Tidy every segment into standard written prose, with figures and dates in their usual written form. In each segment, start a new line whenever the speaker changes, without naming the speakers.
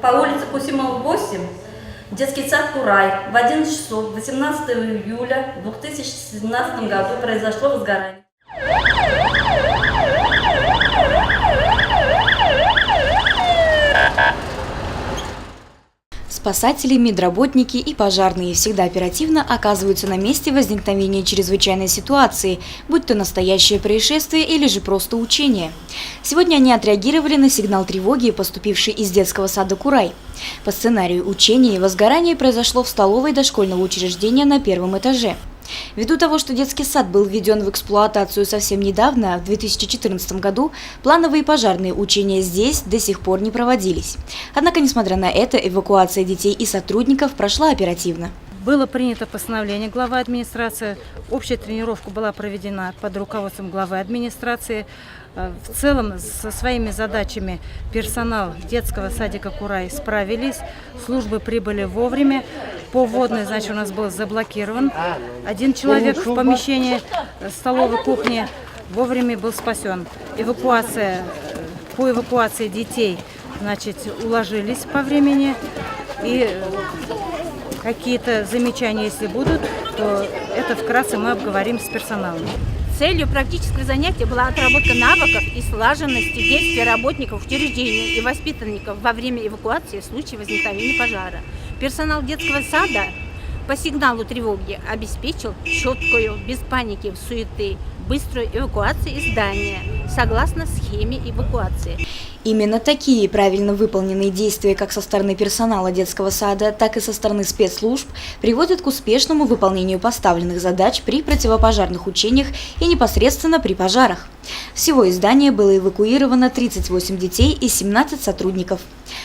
по улице Кусимова, 8, детский сад «Курай». В 11 часов 18 июля 2017 году произошло возгорание.
Спасатели, медработники и пожарные всегда оперативно оказываются на месте возникновения чрезвычайной ситуации, будь то настоящее происшествие или же просто учение. Сегодня они отреагировали на сигнал тревоги, поступивший из детского сада «Курай». По сценарию учения возгорание произошло в столовой дошкольного учреждения на первом этаже. Ввиду того, что детский сад был введен в эксплуатацию совсем недавно, в 2014 году, плановые пожарные учения здесь до сих пор не проводились. Однако, несмотря на это, эвакуация детей и сотрудников прошла оперативно.
Было принято постановление главы администрации, общая тренировка была проведена под руководством главы администрации. В целом со своими задачами персонал детского садика «Курай» справились, службы прибыли вовремя. По водной, значит, у нас был заблокирован. Один человек в помещении столовой кухни вовремя был спасен. По эвакуации детей, значит, уложились по времени. И какие-то замечания, если будут, то это вкратце мы обговорим с персоналом.
Целью практического занятия была отработка навыков и слаженности действия работников учреждений и воспитанников во время эвакуации в случае возникновения пожара. Персонал детского сада по сигналу тревоги обеспечил четкую, без паники, суеты, быструю эвакуацию из здания, согласно схеме эвакуации.
Именно такие правильно выполненные действия как со стороны персонала детского сада, так и со стороны спецслужб приводят к успешному выполнению поставленных задач при противопожарных учениях и непосредственно при пожарах. Всего из здания было эвакуировано 38 детей и 17 сотрудников.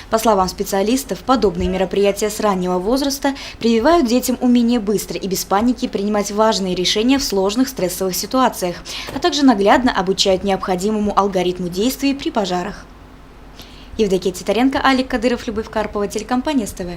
По словам специалистов, подобные мероприятия с раннего возраста прививают детям умение быстро и без паники принимать важные решения в сложных стрессовых ситуациях, а также наглядно обучают необходимому алгоритму действий при пожарах. Евдокия Титаренко, Алик Кадыров, Любовь Карпова, телекомпания СТВ.